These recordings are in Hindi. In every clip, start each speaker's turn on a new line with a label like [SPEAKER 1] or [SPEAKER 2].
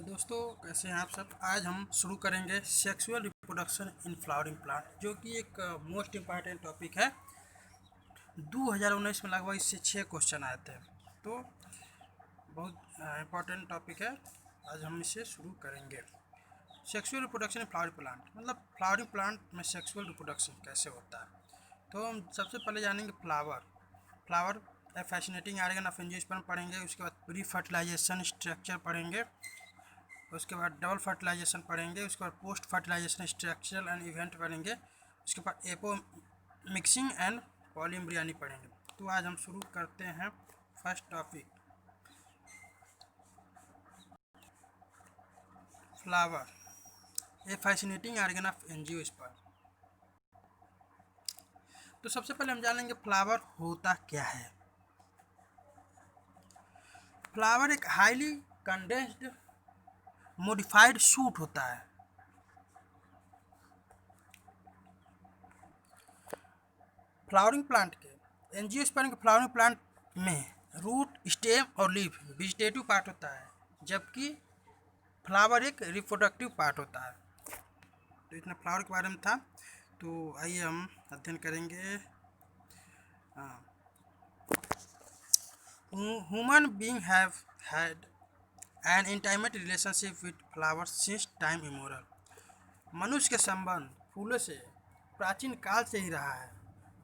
[SPEAKER 1] दोस्तों, कैसे हैं आप सब। आज हम शुरू करेंगे sexual reproduction in flowering plant, जो कि एक मोस्ट इम्पॉर्टेंट टॉपिक है। 2019 में लगभग इससे 6 क्वेश्चन आए थे, तो बहुत इम्पॉर्टेंट टॉपिक है। आज हम इसे शुरू करेंगे। Sexual reproduction in flowering plant मतलब फ्लावरिंग प्लांट में सेक्सुअल रिप्रोडक्शन कैसे होता है। तो हम सबसे पहले जानेंगे flower A fascinating organ of angiosperm पढ़ेंगे। उसके बाद प्री फर्टिलाइजेशन स्ट्रक्चर पढ़ेंगे। उसके बाद डबल फर्टिलाइजेशन पढ़ेंगे। उसके बाद post fertilisation structural and event पढ़ेंगे। उसके बाद एपो मिक्सिंग एंड पॉलीम्ब्रियानी पढ़ेंगे। तो आज हम शुरू करते हैं first topic, flower A fascinating organ of angiosperm. तो सबसे पहले हम जानेंगे फ्लावर होता क्या है। फ्लावर एक हाईली कंडेंस्ड मॉडिफाइड शूट होता है। फ्लावरिंग प्लांट के एंजियोस्पर्म के फ्लावरिंग प्लांट में रूट, स्टेम और लीफ वेजिटेटिव पार्ट होता है, जबकि फ्लावर एक रिप्रोडक्टिव पार्ट होता है। तो इतना फ्लावर के बारे में था। तो आइए हम अध्ययन करेंगे। Human being have had an intimate relationship with flowers since time immoral. मनुष्य के संबंध फूलों से प्राचीन काल से ही रहा है।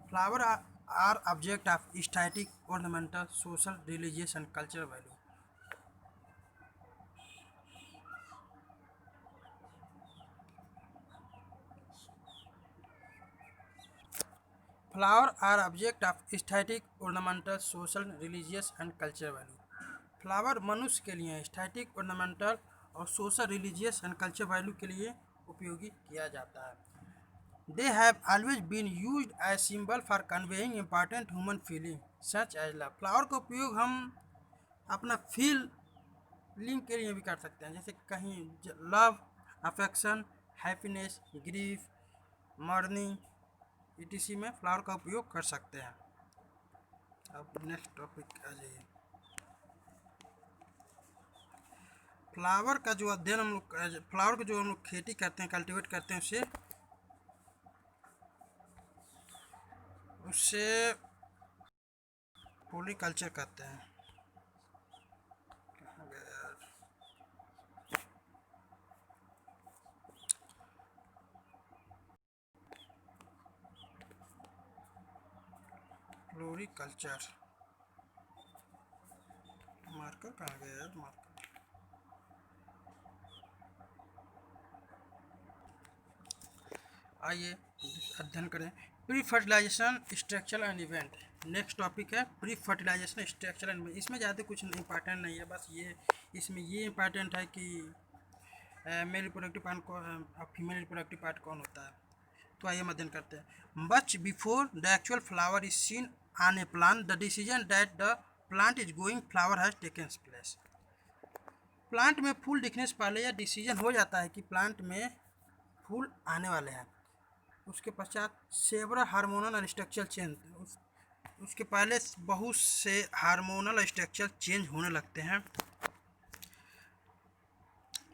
[SPEAKER 1] Flower are object of aesthetic, ornamental, social, religious and cultural value. Flower are object of aesthetic, ornamental, social, religious and cultural value. Flower मनुष्य के लिए एस्थेटिक, ऑर्नामेंटल और social, religious and cultural value के लिए उपयोगी किया जाता है। They have always been used as symbol for conveying important human feeling such as love। Flower का उपयोग हम अपना फीलिंग के लिए भी कर सकते हैं, जैसे कहीं love, affection, happiness, grief, morning etc में फ्लावर का उपयोग कर सकते हैं। अब नेक्स्ट टॉपिक आ जाइए। फ्लावर का जो अध्ययन हम लोग फ्लावर का जो हम लोग खेती करते हैं, कल्टीवेट करते हैं, उससे फ्लोरिकल्चर कहते हैं। फ्लोरिकल्चर मार्कर कहाँ गया यार, मार्कर। आइए अध्ययन करें pre fertilisation structure and event. Next topic है प्री फर्टिलाइजेशन स्ट्रक्चर एंड। इसमें ज़्यादा कुछ इंपॉर्टेंट नहीं है, बस ये इसमें ये इंपॉर्टेंट है कि मेल रिप्रोडक्टिव पार्ट और फीमेल रिप्रोडक्टिव पार्ट कौन होता है। तो आइए हम अध्ययन करते हैं। Much before the actual flower is seen on A plant, the decision that the plant is going flower has taken place. Plant में फूल दिखने से पहले यह डिसीजन हो जाता है कि प्लांट में फूल आने वाले हैं। उसके पश्चात सेवरल हार्मोनल स्ट्रक्चर चेंज, उसके पहले बहुत से हार्मोनल स्ट्रक्चर चेंज होने लगते हैं,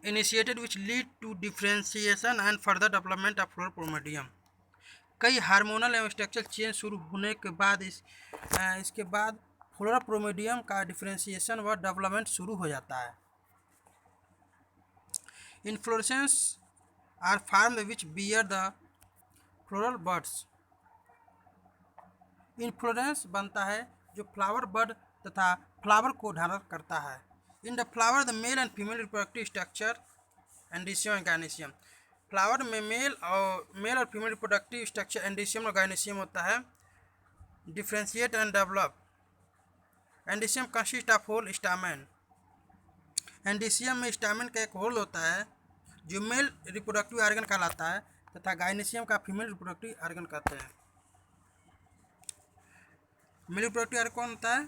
[SPEAKER 1] initiated which lead to differentiation and further development of floral primordium. कई हार्मोनल एवं स्ट्रक्चर चेंज शुरू होने के बाद इसके बाद फ्लोरल प्रोमेडियम का डिफ्रेंशिएशन व डेवलपमेंट शुरू हो जाता है। Inflorescence are form which bear the floral buds. Inflorescence बनता है जो फ्लावर बर्ड तथा फ्लावर को धारण करता है। In the flower the male and female reproductive structure androecium and gynoecium. Flower में मेल और फीमेल रिप्रोडक्टिव स्ट्रक्चर एंडीसियम और गायनेसियम होता है। Differentiate and develop. Androecium consist of whole stamen. Androecium में स्टामेन का एक होल होता है जो मेल रिप्रोडक्टिव ऑर्गन कहलाता है, तथा गायनेसियम का फीमेल रिप्रोडक्टिव ऑर्गन कहते हैं। मेल रिप्रोडक्टिव ऑर्गन कौन होता है?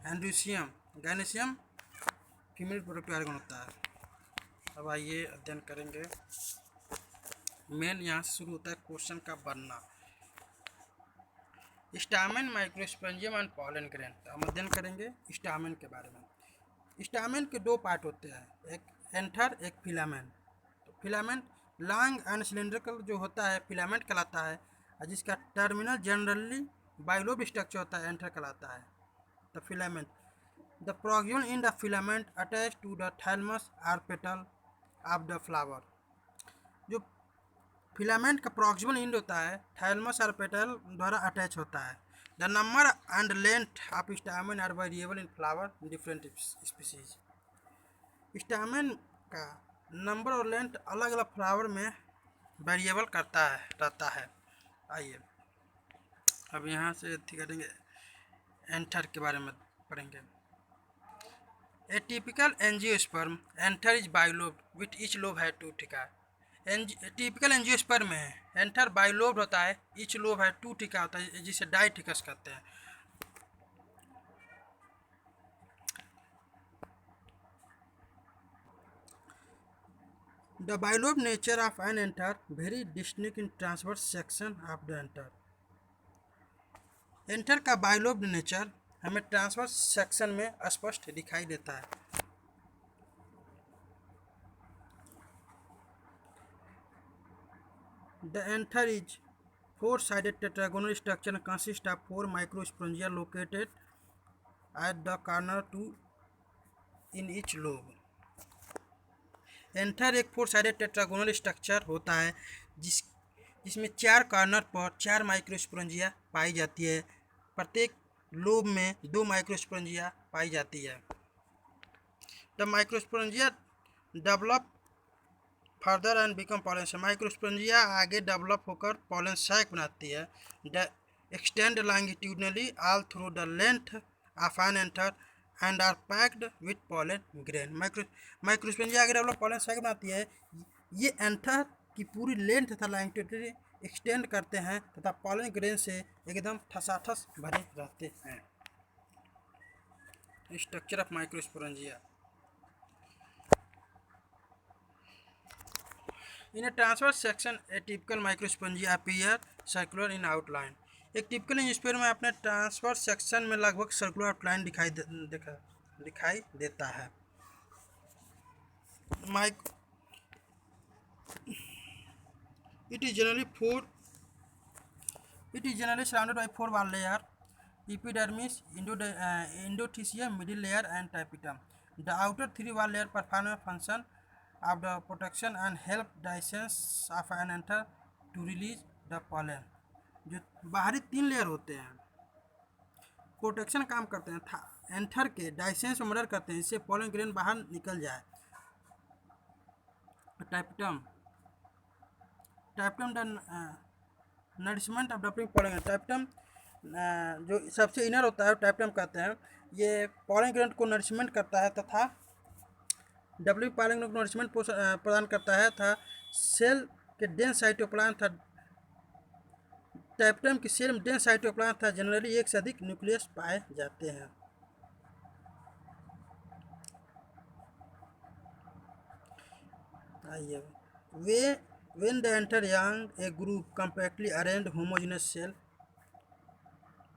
[SPEAKER 1] एंडीसियम। गायनेसियम फीमेल रिप्रोडक्टिव ऑर्गन होता है। अब आइए अध्ययन करेंगे। मेन यहाँ से शुरू होता है क्वेश्चन का बनना। Stamen, microsporangium and pollen grain. तो हम अध्ययन करेंगे स्टामेन के बारे में। स्टामेन के दो पार्ट होते हैं, एक एंथर, एक फिलामेंट। तो फिलामेंट लॉन्ग एंड सिलेंड्रिकल जो होता है फिलामेंट कहलाता है, और जिसका टर्मिनल जनरली बाइलोब स्ट्रक्चर होता है एंथर कहलाता है। The filament, the proximal end of filament attach to the thalamus और पेटल ऑफ द फ्लावर। जो फिलामेंट का प्रॉक्सिमल एंड होता है थैलमस और पेटल द्वारा अटैच होता है। The number and length of stamen are variable in flower different species. Stamen का नंबर और लेंथ अलग अलग फ्लावर में वेरिएबल रहता है। आइए अब यहाँ से करेंगे एंथर के बारे में पढ़ेंगे। ए typical angiosperm anther is bilobed with each lobe है 2 टिका। टिपिकल एंजियोस्पर्म में एंथर बाइलोब्ड होता है, ईच लोब है 2 टिका होता है, जिसे डाइटिकस कहते हैं। The bilobe nature of an anther very distinct in transverse section of the anther. Anther का बाइलोब नेचर हमें ट्रांसवर्स सेक्शन में स्पष्ट दिखाई देता है। The anther is four-sided tetragonal structure and consists of 4 microsporangia located at the corner two in each lobe. Anther एक 4-साइडेड टेट्रागोनल स्ट्रक्चर होता है जिसमें 4 कॉर्नर पर 4 माइक्रोस्पोरेंजिया पाई जाती है। प्रत्येक लोब में 2 माइक्रोस्पोरेंजिया पाई जाती है। The microsporangia develop further and become pollen. Microsporangia आगे डेवलप होकर पॉलन सैक बनाती है। The extend longitudinally all through the length of an anther and are packed with pollen grain. Microsporangia आगे डेवलप पॉलन सैक बनाती है। ये एंथर की पूरी लेंथ तथा लॉन्गिट्यूडनली एक्सटेंड करते हैं तथा पॉलन ग्रेन से एकदम ठसाठस भरे रहते हैं। Structure of microsporangia. In a transverse section, a typical microsporangia appear circular in outline. एक टिपिकल एंजियोस्पर्म में अपने ट्रांसवर्स सेक्शन में लगभग सर्कुलर आउटलाइन दिखाई देता है। It is generally surrounded by 4 wall layer: epidermis, endothelium, middle layer, and tapetum. The outer 3 wall layer perform a function of the protection and help digestion of an anther to release the pollen. जो बाहरी 3 लेयर होते हैं प्रोटेक्शन काम करते हैं, एंथर के डाइसेंस में मदद करते हैं, इससे पॉलन ग्रेन बाहर निकल जाए। Tapetum the nourishment of developing pollen. Tapetum जो सबसे इनर होता है टाइपटम कहते हैं, ये पॉलन ग्रेन को नरिशमेंट करता है तथा डेवलपिंग पॉलन ग्रेन को नरिशमेंट प्रदान करता है तथा सेल के डेंस साइटोप्लाज्म था। टाइपटम की सेल में डेंस साइटोप्लाज्म था जनरली एक से अधिक न्यूक्लियस पाए जाते हैं। आइए when the anther young, a group compactly arranged homogeneous cell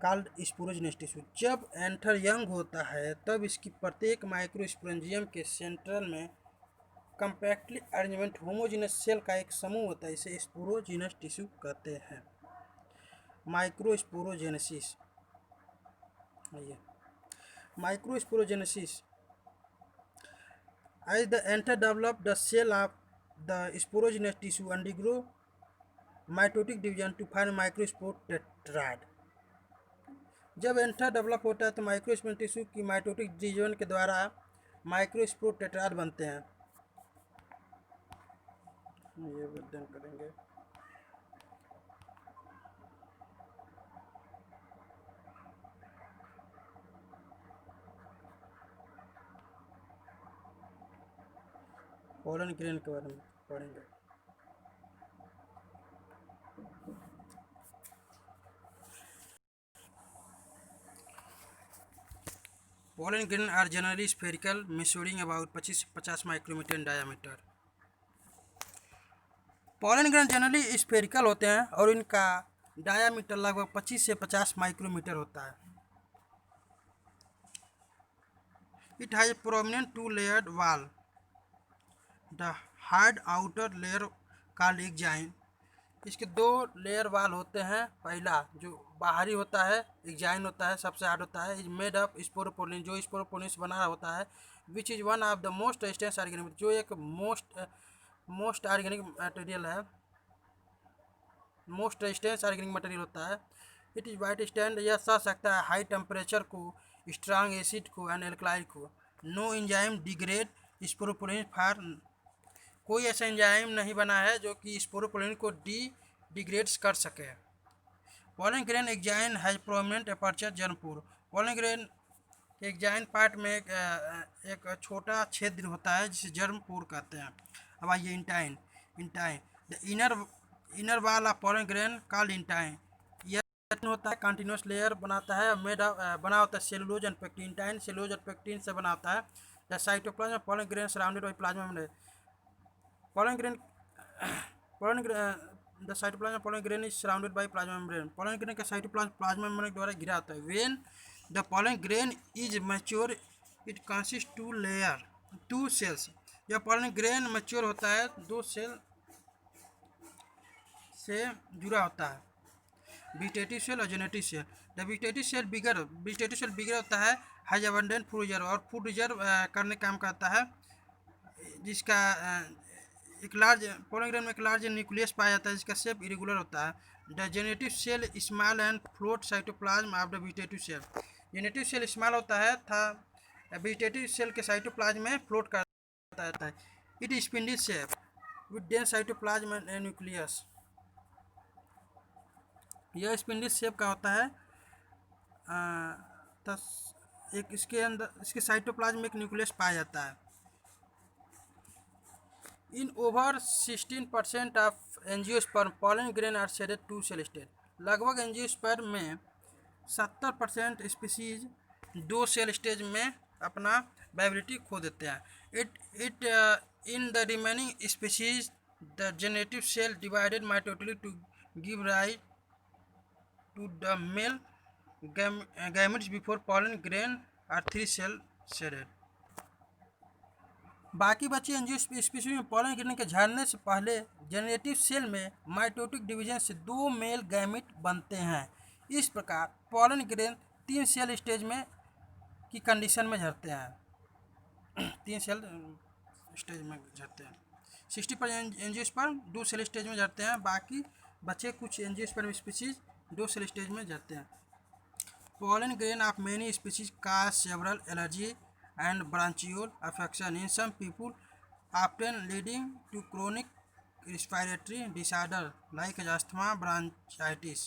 [SPEAKER 1] called sporogenous tissue। जब एंथर यंग होता है तब इसकी प्रत्येक माइक्रोस्पोरेंजियम के सेंट्रल में कंपैक्टली अरेंजमेंट होमोजेनस सेल का एक समूह होता है, इसे स्पोरोजेनस टिश्यू कहते हैं। Microsporogenesis. Microsporogenesis as the anther develop, the cell of the sporogenous tissue undergo mitotic division to form microspore tetrad। जब एंथर डेवलप होता है तो माइक्रोस्पोर टिश्यू की माइटोटिक डिवीजन के द्वारा माइक्रोस्पोर टेट्राड बनते हैं। ये अध्ययन करेंगे। पॉलन ग्रेन के बारे में पढ़ेंगे। Pollen grain are generally spherical, measuring about 50 micrometre in diameter। Pollen grain generally spherical होते हैं और इनका डायामीटर लगभग 25 से 50 माइक्रोमीटर होता है। It has prominent two layered wall, the hard outer layer called exine. इसके दो लेयर वाल होते हैं। पहला जो बाहरी होता है एग्जाइन होता है, सबसे हार्ड होता है। इज मेड ऑफ स्पोरोपोलिन, जो स्पोरोपोलिन से बना होता है। Which is one of the most resistant organic, जो एक मोस्ट ऑर्गेनिक मटेरियल है, मोस्ट रेजिस्टेंस ऑर्गेनिक मटेरियल होता है। इट इज वाइट स्टैंड, यह सह सकता है हाई टेम्परेचर को, स्ट्रांग एसिड को एंड एल्कलाइड को। No enzyme degrade sporopollenin for, कोई ऐसा एंजाइम नहीं बना है जो कि स्पोरोपोलिन को डिग्रेड्स कर सके। Pollen grain exine has prominent aperture germ pore, pollen grain के एग्जाइन पार्ट में एक छोटा छिद्र होता है जिसे जर्मपुर कहते हैं। अब आइए intine. Intine the inner wall of pollen grain called intine, यह होता है कंटिन्यूस लेयर बनाता है, बना होता है cellulose and pectin. Intine cellulose और पेक्टिन से बना होता है। The cytoplasm of pollen grain surrounded by plasma membrane, pollen grain pollen the cytoplasm of pollen grain is surrounded by plasma membrane, pollen grain का cytoplasm प्लाज्मा मेम्ब्रेन द्वारा घिरा होता है। when the pollen grain is mature it consists two cells, जब pollen grain mature होता है दो सेल से जुड़ा होता है, वेजिटेटिव सेल और generative cell. The vegetative cell bigger होता है, हैज अबंडेंट फूड रिजर्व, और फूड रिजर्व करने काम करता है, जिसका एक लार्ज पोलन ग्रेन में एक लार्ज न्यूक्लियस पाया जाता है जिसका शेप इरेगुलर होता है। The generative cell small and float cytoplasm of the vegetative cell, generative cell small होता है था वेजिटेटिव सेल के साइटोप्लाज्म में फ्लोट करता है। It is spindle shape with dense cytoplasm and nucleus, यह स्पिंडल शेप का होता है। एक इसके अंदर इसके साइटोप्लाज्म में एक न्यूक्लियस पाया जाता है। In over 16% of angiosperm pollen grain are shaded two cell state, लगभग एंजियोस्पर्म में 70% स्पीसीज दो सेल स्टेज में अपना वाइबिलिटी खो देते हैं। It in the remaining species the generative cell divided mitotically to give rise to the male gametes before pollen grain are three cell shaded। बाकी बची एंजियोस्पर्म में पॉलन गिरने के झड़ने से पहले जेनेटिव सेल में माइटोटिक डिवीजन से दो मेल गैमेट बनते हैं। इस प्रकार पॉलन ग्रेन तीन सेल स्टेज में की कंडीशन में झड़ते हैं, तीन सेल स्टेज में झड़ते हैं। 60% एंजियोस्पर्म दो सेल स्टेज में झड़ते हैं, बाकी बचे कुछ एंजियोस्पर्म स्पीसीज दो सेल स्टेज में झड़ते हैं। Pollen grain of many species cause several allergy and bronchial affection in some people, often leading to chronic respiratory disorder like asthma, bronchitis।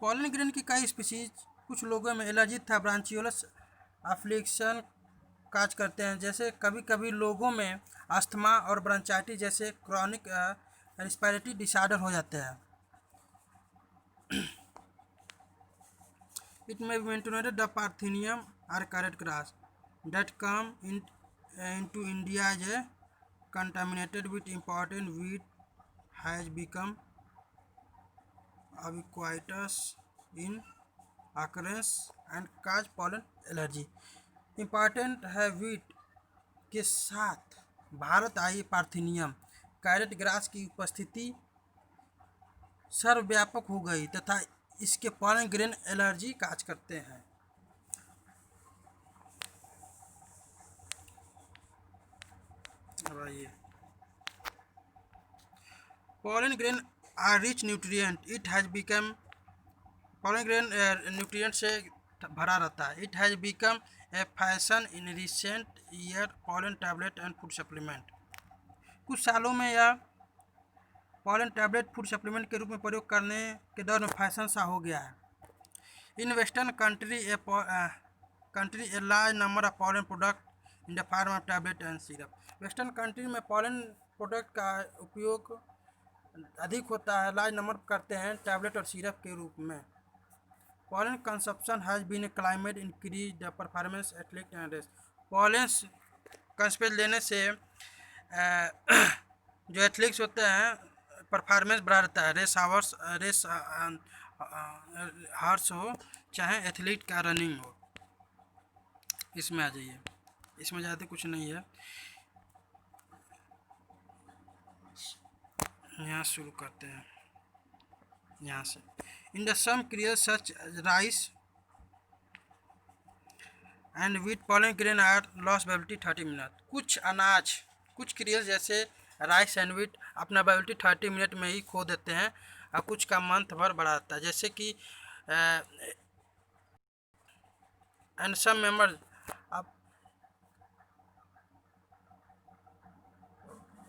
[SPEAKER 1] Pollen grain की कई स्पीसीज कुछ लोगों में एलर्जी था ब्रांचियोलस अफ्लिक्शन काज करते हैं, जैसे कभी कभी लोगों में अस्थमा और ब्रांचाइटिस जैसे क्रॉनिक रेस्पिरेटरी डिसऑर्डर हो जाते हैं। It may be mentioned the Parthenium or carrot grass that come into India as a contaminated with important weed has become ubiquitous in occurrence and cause pollen allergy। Important है वीट के साथ भारत आई पार्थेनियम कैरेट ग्रास की उपस्थिति सर्वव्यापक हो गई तथा इसके पॉलन ग्रेन एलर्जी काज करते हैं। Pollen grain are rich nutrient, it has become, pollen grain nutrient से भरा रहता है। It has become a fashion in recent year pollen tablet and food supplement, कुछ सालों में यह पॉलन टैबलेट फूड सप्लीमेंट के रूप में प्रयोग करने के दौर में फैशन सा हो गया है। In western country a large number of pollen product in the form of tablet and syrup, western country में पॉलन प्रोडक्ट का उपयोग अधिक होता है, लार्ज नंबर करते हैं टैबलेट और सिरप के रूप में। Pollen consumption has been a climate increase the performance athlete and race, pollen consumption लेने से जो एथलीट्स होते हैं परफॉर्मेंस बढ़ा रहता है, रेस हार्स हो चाहे एथलीट का रनिंग हो। इसमें आ जाइए, इसमें ज़्यादा कुछ नहीं है। यहाँ शुरू करते हैं यहाँ से। In the some cereal such rice and wheat pollen grain are loss viability 30 minute. कुछ अनाज, कुछ क्रियल जैसे राइस एंड वीट अपना बायोबिलिटी 30 मिनट में ही खो देते हैं और कुछ का मंथ भर बढ़ाता है, जैसे कि and some members of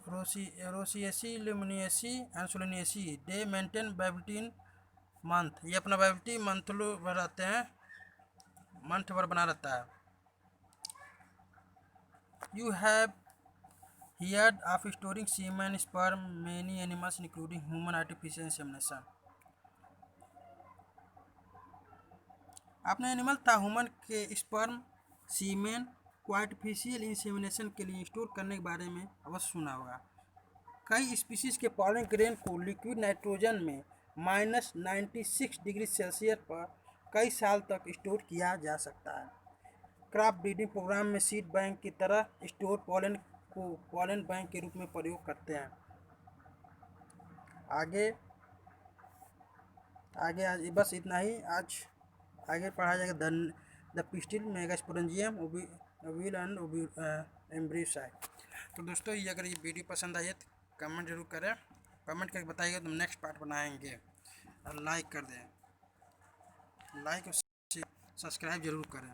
[SPEAKER 1] Rosaceae Leguminaceae and Solanaceae they maintain viability in month. ये अपना बायोबिलिटी मंथलो भर रहते हैं, मंथ भर बना रहता है। You have heard of storing semen sperm many animals including human artificial insemination. आपने एनिमल था ह्यूमन के स्पर्म सीमेन को आर्टिफिशियल इंसेमिनेशन के लिए स्टोर करने के बारे में अवश्य सुना होगा। कई स्पीसीज के पॉलन ग्रेन को लिक्विड नाइट्रोजन में -96 डिग्री सेल्सियस पर कई साल तक स्टोर किया जा सकता है। क्रॉप ब्रीडिंग प्रोग्राम में सीड बैंक की तरह स्टोर पॉलन को पॉलन बैंक के रूप में प्रयोग करते हैं। आगे आगे आज बस इतना ही। आज आगे पढ़ा जाएगा the pistil megasporangium ovule and embryo sac. तो दोस्तों ये अगर ये वीडियो पसंद आई है तो कमेंट जरूर करें, कमेंट करके बताइएगा तो हम नेक्स्ट पार्ट बनाएंगे। और लाइक कर दें, लाइक और सब्सक्राइब जरूर करें।